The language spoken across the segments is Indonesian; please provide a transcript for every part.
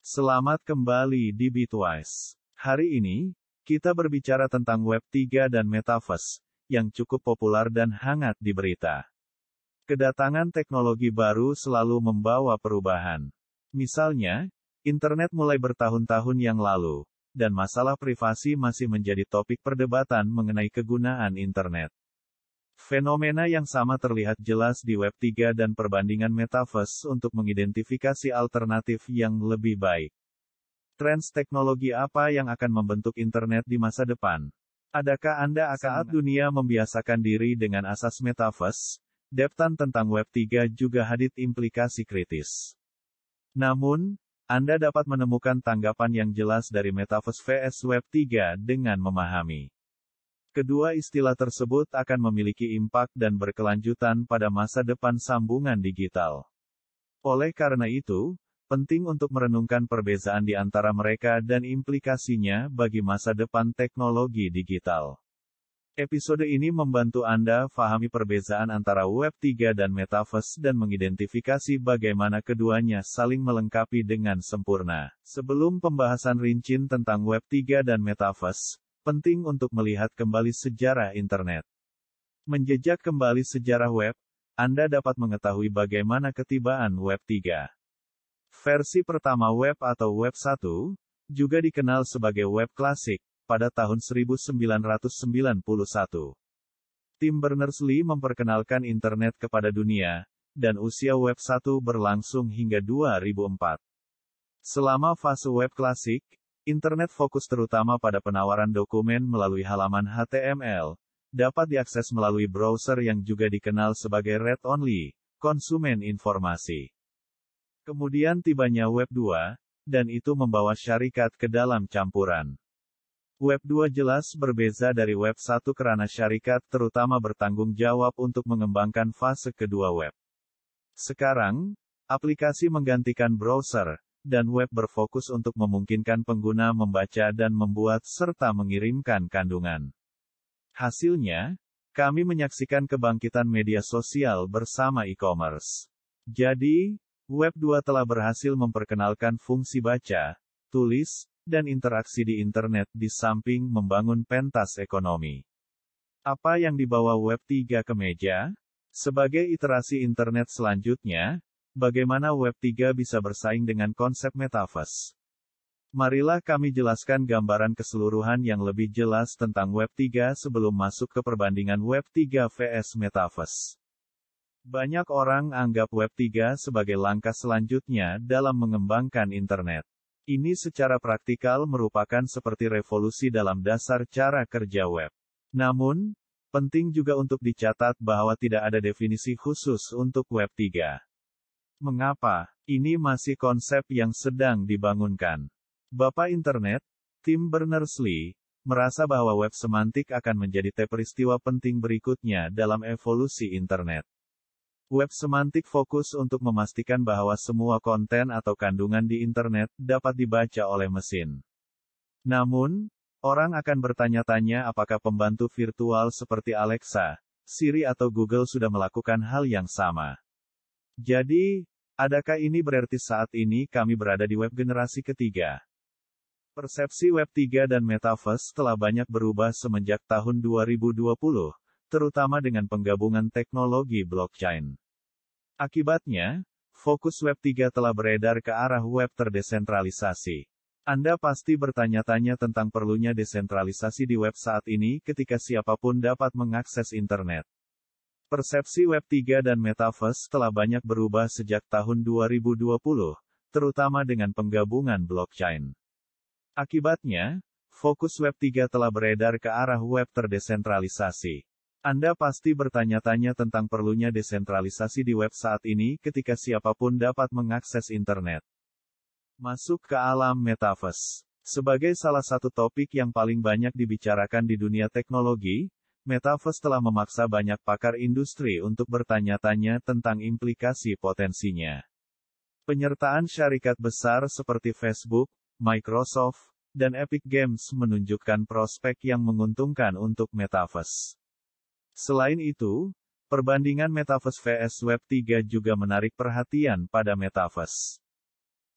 Selamat kembali di Bitwise. Hari ini, kita berbicara tentang Web 3 dan Metaverse, yang cukup populer dan hangat di berita. Kedatangan teknologi baru selalu membawa perubahan. Misalnya, internet mulai bertahun-tahun yang lalu, dan masalah privasi masih menjadi topik perdebatan mengenai kegunaan internet. Fenomena yang sama terlihat jelas di Web 3 dan perbandingan Metaverse untuk mengidentifikasi alternatif yang lebih baik. Trends teknologi apa yang akan membentuk internet di masa depan? Adakah Anda saat dunia membiasakan diri dengan asas Metaverse? Deptan tentang Web 3 juga hadir implikasi kritis. Namun, Anda dapat menemukan tanggapan yang jelas dari Metaverse vs Web 3 dengan memahami. Kedua istilah tersebut akan memiliki impak dan berkelanjutan pada masa depan sambungan digital. Oleh karena itu, penting untuk merenungkan perbedaan di antara mereka dan implikasinya bagi masa depan teknologi digital. Episode ini membantu Anda fahami perbedaan antara Web 3 dan Metaverse dan mengidentifikasi bagaimana keduanya saling melengkapi dengan sempurna. Sebelum pembahasan rinci tentang Web 3 dan Metaverse, penting untuk melihat kembali sejarah internet. Menjejak kembali sejarah web, Anda dapat mengetahui bagaimana ketibaan Web 3. Versi pertama web atau Web 1, juga dikenal sebagai web klasik, pada tahun 1991. Tim Berners-Lee memperkenalkan internet kepada dunia, dan usia Web 1 berlangsung hingga 2004. Selama fase web klasik, internet fokus terutama pada penawaran dokumen melalui halaman HTML, dapat diakses melalui browser yang juga dikenal sebagai read-only, konsumen informasi. Kemudian tibanya Web 2, dan itu membawa syarikat ke dalam campuran. Web 2 jelas berbeda dari Web 1 karena syarikat terutama bertanggung jawab untuk mengembangkan fase kedua web. Sekarang, aplikasi menggantikan browser, dan web berfokus untuk memungkinkan pengguna membaca dan membuat serta mengirimkan kandungan. Hasilnya, kami menyaksikan kebangkitan media sosial bersama e-commerce. Jadi, Web 2 telah berhasil memperkenalkan fungsi baca, tulis, dan interaksi di internet di samping membangun pentas ekonomi. Apa yang dibawa Web 3 ke meja? Sebagai iterasi internet selanjutnya, bagaimana Web 3 bisa bersaing dengan konsep Metaverse? Marilah kami jelaskan gambaran keseluruhan yang lebih jelas tentang Web 3 sebelum masuk ke perbandingan Web 3 vs Metaverse. Banyak orang anggap Web 3 sebagai langkah selanjutnya dalam mengembangkan internet. Ini secara praktikal merupakan seperti revolusi dalam dasar cara kerja web. Namun, penting juga untuk dicatat bahwa tidak ada definisi khusus untuk Web 3. Mengapa? Ini masih konsep yang sedang dibangunkan. Bapak Internet, Tim Berners-Lee, merasa bahwa web semantik akan menjadi peristiwa penting berikutnya dalam evolusi internet. Web semantik fokus untuk memastikan bahwa semua konten atau kandungan di internet dapat dibaca oleh mesin. Namun, orang akan bertanya-tanya apakah pembantu virtual seperti Alexa, Siri atau Google sudah melakukan hal yang sama. Jadi, adakah ini berarti saat ini kami berada di web generasi ketiga? Persepsi Web 3 dan Metaverse telah banyak berubah semenjak tahun 2020, terutama dengan penggabungan teknologi blockchain. Akibatnya, fokus Web 3 telah beredar ke arah web terdesentralisasi. Anda pasti bertanya-tanya tentang perlunya desentralisasi di web saat ini ketika siapapun dapat mengakses internet. Persepsi Web 3 dan Metaverse telah banyak berubah sejak tahun 2020, terutama dengan penggabungan blockchain. Akibatnya, fokus Web 3 telah beredar ke arah web terdesentralisasi. Anda pasti bertanya-tanya tentang perlunya desentralisasi di web saat ini ketika siapapun dapat mengakses internet. Masuk ke alam Metaverse. Sebagai salah satu topik yang paling banyak dibicarakan di dunia teknologi, Metaverse telah memaksa banyak pakar industri untuk bertanya-tanya tentang implikasi potensinya. Penyertaan syarikat besar seperti Facebook, Microsoft, dan Epic Games menunjukkan prospek yang menguntungkan untuk Metaverse. Selain itu, perbandingan Metaverse vs Web 3 juga menarik perhatian pada Metaverse.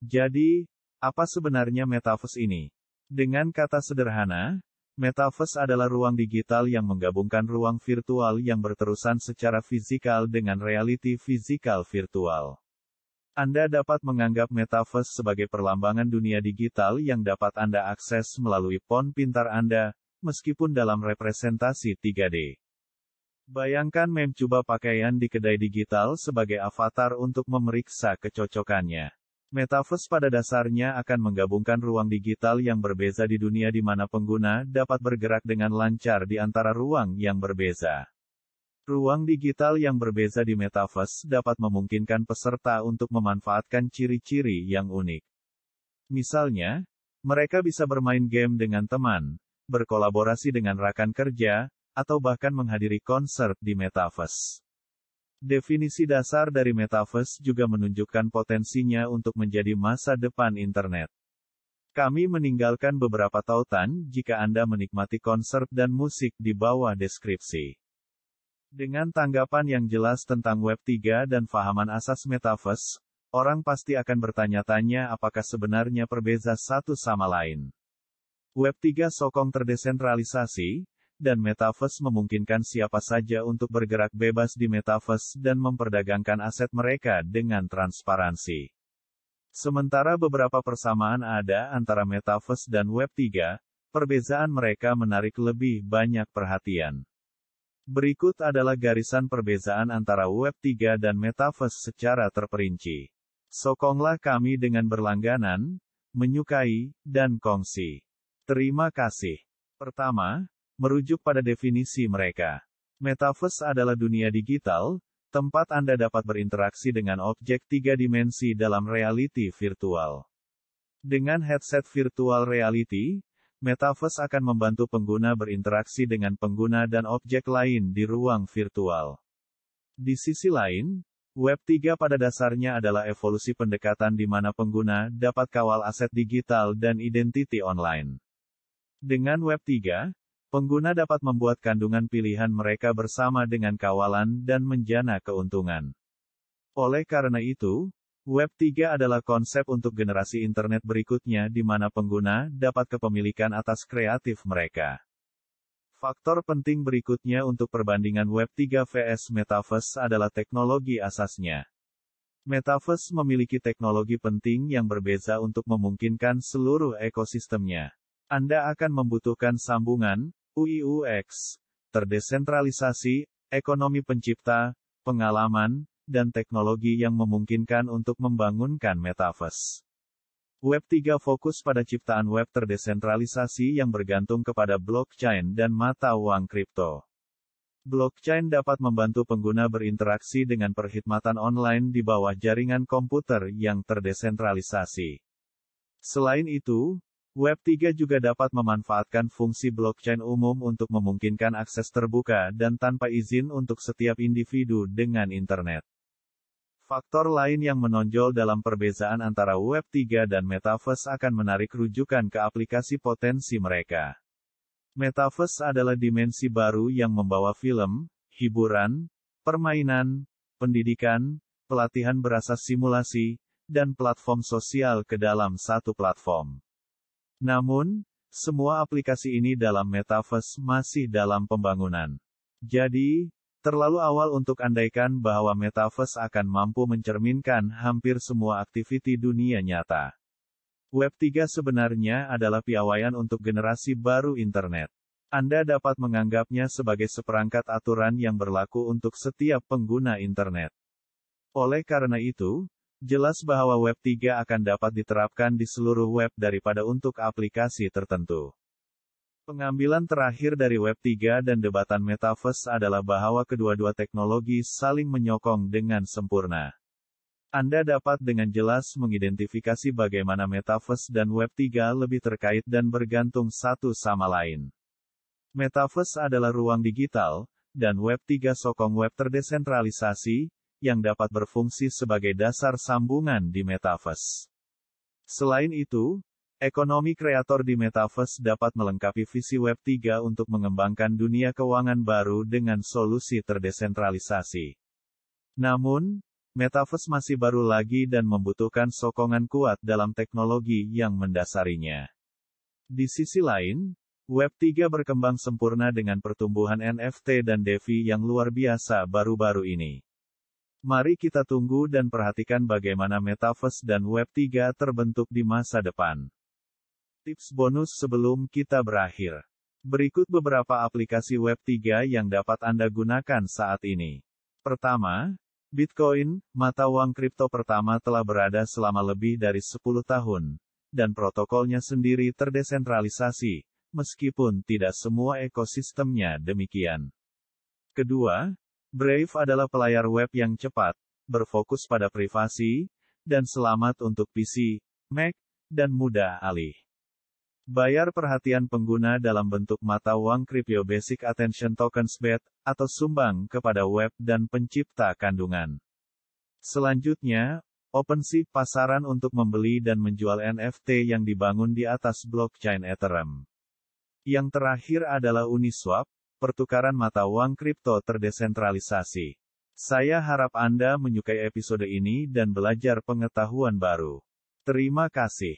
Jadi, Apa sebenarnya metaverse ini? Dengan kata sederhana, metaverse adalah ruang digital yang menggabungkan ruang virtual yang berterusan secara fisikal dengan realiti fisikal virtual. Anda dapat menganggap metaverse sebagai perlambangan dunia digital yang dapat Anda akses melalui pon pintar Anda, meskipun dalam representasi 3D. Bayangkan mencoba pakaian di kedai digital sebagai avatar untuk memeriksa kecocokannya. Metaverse pada dasarnya akan menggabungkan ruang digital yang berbeda di dunia di mana pengguna dapat bergerak dengan lancar di antara ruang yang berbeda. Ruang digital yang berbeda di metaverse dapat memungkinkan peserta untuk memanfaatkan ciri-ciri yang unik. Misalnya, mereka bisa bermain game dengan teman, berkolaborasi dengan rekan kerja, atau bahkan menghadiri konser di metaverse. Definisi dasar dari metaverse juga menunjukkan potensinya untuk menjadi masa depan internet. Kami meninggalkan beberapa tautan jika Anda menikmati konser dan musik di bawah deskripsi. Dengan tanggapan yang jelas tentang Web3 dan fahaman asas metaverse, orang pasti akan bertanya-tanya apakah sebenarnya berbeda satu sama lain. Web3 sokong terdesentralisasi, dan metaverse memungkinkan siapa saja untuk bergerak bebas di metaverse dan memperdagangkan aset mereka dengan transparansi. Sementara beberapa persamaan ada antara metaverse dan Web3, perbedaan mereka menarik lebih banyak perhatian. Berikut adalah garisan perbedaan antara Web3 dan Metaverse secara terperinci. Sokonglah kami dengan berlangganan, menyukai, dan kongsi. Terima kasih. Pertama, merujuk pada definisi mereka. Metaverse adalah dunia digital, tempat Anda dapat berinteraksi dengan objek 3 dimensi dalam realiti virtual. Dengan headset virtual reality, Metaverse akan membantu pengguna berinteraksi dengan pengguna dan objek lain di ruang virtual. Di sisi lain, Web3 pada dasarnya adalah evolusi pendekatan di mana pengguna dapat kawal aset digital dan identiti online. Dengan Web3, pengguna dapat membuat kandungan pilihan mereka bersama dengan kawalan dan menjana keuntungan. Oleh karena itu, Web3 adalah konsep untuk generasi internet berikutnya di mana pengguna dapat kepemilikan atas kreatif mereka. Faktor penting berikutnya untuk perbandingan Web3 vs Metaverse adalah teknologi asasnya. Metaverse memiliki teknologi penting yang berbeda untuk memungkinkan seluruh ekosistemnya. Anda akan membutuhkan sambungan, UI/UX, terdesentralisasi, ekonomi pencipta, pengalaman, dan teknologi yang memungkinkan untuk membangunkan metaverse. Web3 fokus pada ciptaan web terdesentralisasi yang bergantung kepada blockchain dan mata uang kripto. Blockchain dapat membantu pengguna berinteraksi dengan perkhidmatan online di bawah jaringan komputer yang terdesentralisasi. Selain itu, Web3 juga dapat memanfaatkan fungsi blockchain umum untuk memungkinkan akses terbuka dan tanpa izin untuk setiap individu dengan internet. Faktor lain yang menonjol dalam perbedaan antara Web3 dan Metaverse akan menarik rujukan ke aplikasi potensi mereka. Metaverse adalah dimensi baru yang membawa film, hiburan, permainan, pendidikan, pelatihan berasas simulasi, dan platform sosial ke dalam satu platform. Namun, semua aplikasi ini dalam Metaverse masih dalam pembangunan. Jadi, terlalu awal untuk andaikan bahwa Metaverse akan mampu mencerminkan hampir semua aktiviti dunia nyata. Web3 sebenarnya adalah piawaian untuk generasi baru internet. Anda dapat menganggapnya sebagai seperangkat aturan yang berlaku untuk setiap pengguna internet. Oleh karena itu, jelas bahwa Web3 akan dapat diterapkan di seluruh web daripada untuk aplikasi tertentu. Pengambilan terakhir dari Web3 dan debatan Metaverse adalah bahwa kedua-dua teknologi saling menyokong dengan sempurna. Anda dapat dengan jelas mengidentifikasi bagaimana Metaverse dan Web3 lebih terkait dan bergantung satu sama lain. Metaverse adalah ruang digital, dan Web3 sokong web terdesentralisasi, yang dapat berfungsi sebagai dasar sambungan di Metaverse. Selain itu, ekonomi kreator di Metaverse dapat melengkapi visi Web3 untuk mengembangkan dunia keuangan baru dengan solusi terdesentralisasi. Namun, Metaverse masih baru lagi dan membutuhkan sokongan kuat dalam teknologi yang mendasarinya. Di sisi lain, Web3 berkembang sempurna dengan pertumbuhan NFT dan DeFi yang luar biasa baru-baru ini. Mari kita tunggu dan perhatikan bagaimana Metaverse dan Web3 terbentuk di masa depan. Tips bonus sebelum kita berakhir. Berikut beberapa aplikasi Web3 yang dapat Anda gunakan saat ini. Pertama, Bitcoin, mata uang kripto pertama telah berada selama lebih dari 10 tahun, dan protokolnya sendiri terdesentralisasi, meskipun tidak semua ekosistemnya demikian. Kedua, Brave adalah pelayar web yang cepat, berfokus pada privasi, dan selamat untuk PC, Mac, dan mudah alih. Bayar perhatian pengguna dalam bentuk mata uang Crypto Basic Attention Tokens BAT, atau sumbang kepada web dan pencipta kandungan. Selanjutnya, OpenSea, pasaran untuk membeli dan menjual NFT yang dibangun di atas blockchain Ethereum. Yang terakhir adalah Uniswap, pertukaran mata uang kripto terdesentralisasi. Saya harap Anda menyukai episode ini dan belajar pengetahuan baru. Terima kasih.